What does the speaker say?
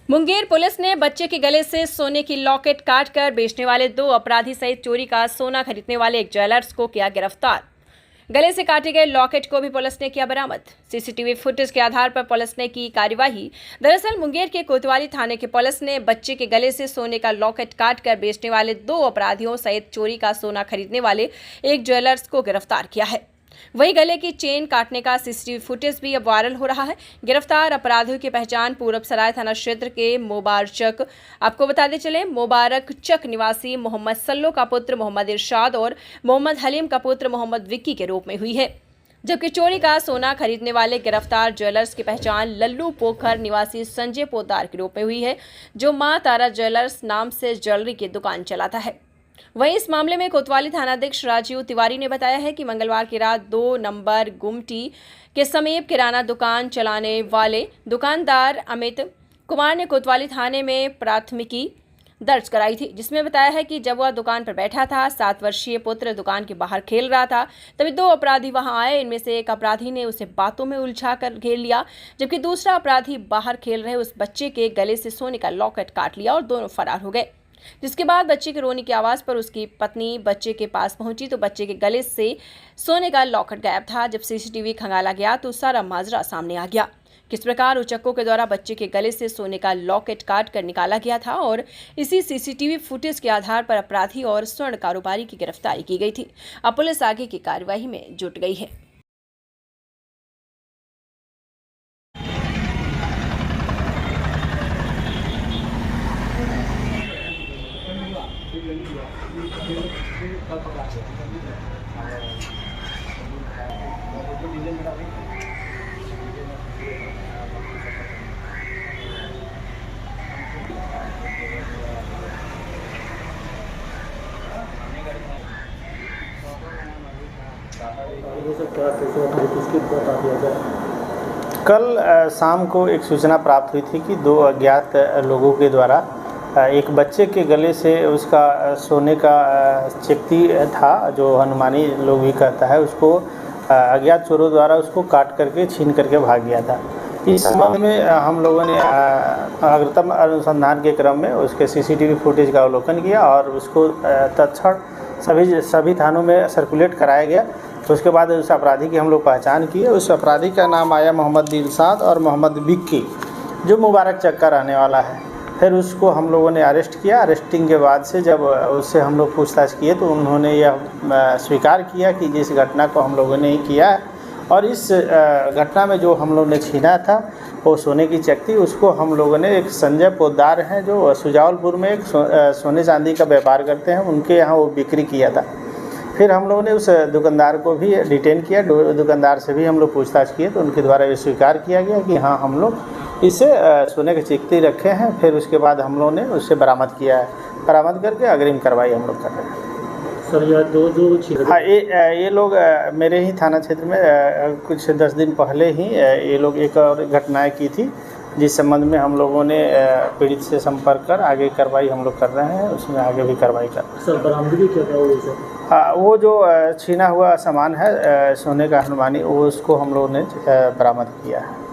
Munger police ने बच्चे के गले से सोने की लॉकेट काटकर बेचने वाले 2 अपराधी सहित चोरी का सोना खरीदने वाले एक ज्वेलर्स को किया गिरफ्तार। गले से काटे गए लॉकेट को भी पुलिस ने किया बरामद। सीसीटीवी फुटेज के आधार पर पुलिस ने की कार्यवाही। दरअसल मुंगेर के कोतवाली थाने की पुलिस ने बच्चे के गले से सोने का लॉकेट काटकर बेचने वाले 2 अपराधियों सहित चोरी का सोना खरीदने वाले एक ज्वेलर्स को गिरफ्तार किया है। वही गले की चेन काटने का सीसीटीवी फुटेज भी अब वायरल हो रहा है। गिरफ्तार अपराधियों की पहचान पूरब सराय थाना क्षेत्र के आपको बताते चले मुबारक चक निवासी मोहम्मद सल्लो का पुत्र मोहम्मद इरशाद और मोहम्मद हलीम का पुत्र मोहम्मद विक्की के रूप में हुई है, जबकि चोरी का सोना खरीदने वाले गिरफ्तार ज्वेलर्स की पहचान लल्लू पोखर निवासी संजय पोद्दार के रूप में हुई है, जो मां तारा ज्वेलर्स नाम से ज्वेलरी की दुकान चलाता है। वहीं इस मामले में कोतवाली थानाध्यक्ष राजीव तिवारी ने बताया है कि मंगलवार की रात 2 नंबर गुमटी के समीप किराना दुकान चलाने वाले दुकानदार अमित कुमार ने कोतवाली थाने में प्राथमिकी दर्ज कराई थी, जिसमें बताया है कि जब वह दुकान पर बैठा था, 7 वर्षीय पुत्र दुकान के बाहर खेल रहा था, तभी 2 अपराधी वहां आए। इनमें से एक अपराधी ने उसे बातों में उलझाकर घेर लिया, जबकि दूसरा अपराधी बाहर खेल रहे उस बच्चे के गले से सोने का लॉकेट काट लिया और दोनों फरार हो गए। जिसके बाद बच्चे के रोने की आवाज़ पर उसकी पत्नी बच्चे के पास पहुंची तो बच्चे के गले से सोने का लॉकेट गायब था। जब सीसीटीवी खंगाला गया तो सारा माजरा सामने आ गया, किस प्रकार उचक्कों के द्वारा बच्चे के गले से सोने का लॉकेट काट कर निकाला गया था और इसी सीसीटीवी फुटेज के आधार पर अपराधी और स्वर्ण कारोबारी की गिरफ्तारी की गई थी। अब पुलिस आगे की कार्यवाही में जुट गई है। कल शाम को एक सूचना प्राप्त हुई थी कि 2 अज्ञात लोगों के द्वारा एक बच्चे के गले से उसका सोने का चेक्ती था, जो हनुमानी लोग भी कहता है, उसको अज्ञात चोरों द्वारा उसको काट करके छीन करके भाग गया था। इस संबंध में हम लोगों ने अग्रिम अनुसंधान के क्रम में उसके सीसीटीवी फुटेज का अवलोकन किया और उसको तत्क्षण सभी थानों में सर्कुलेट कराया गया। तो उसके बाद उस अपराधी की हम लोग पहचान किए। उस अपराधी का नाम आया मोहम्मद इरशाद और मोहम्मद विक्की, जो मुबारक चक का रहने वाला है। फिर उसको हम लोगों ने अरेस्ट किया। अरेस्टिंग के बाद से जब उससे हम लोग पूछताछ किए तो उन्होंने यह स्वीकार किया कि जिस घटना को हम लोगों ने ही किया है और इस घटना में जो हम लोग ने छीना था वो सोने की चक्ती, उसको हम लोगों ने एक संजय पोद्दार हैं जो सुजावलपुर में एक सोने चांदी का व्यापार करते हैं, उनके यहाँ वो बिक्री किया था। फिर हम लोगों ने उस दुकानदार को भी डिटेन किया। दुकानदार से भी हम लोग पूछताछ किए तो उनके द्वारा ये स्वीकार किया गया कि हाँ, हम लोग इसे सोने की चक्ती रखे हैं। फिर उसके बाद हम लोगों ने उससे बरामद किया है। बरामद करके अग्रिम कार्रवाई हम लोग कर रहे हैं। सर, यह दो हाँ, ये लोग मेरे ही थाना क्षेत्र में कुछ 10 दिन पहले ही ये लोग एक और घटनाएं की थी, जिस संबंध में हम लोगों ने पीड़ित से संपर्क कर आगे कार्रवाई हम लोग कर रहे हैं। उसमें आगे भी कार्रवाई कर रहे हैं। सर, बरामदगी क्या था वो सर? हाँ, वो जो छीना हुआ सामान है सोने का हनुमानी, वो उसको हम लोगों ने बरामद किया है।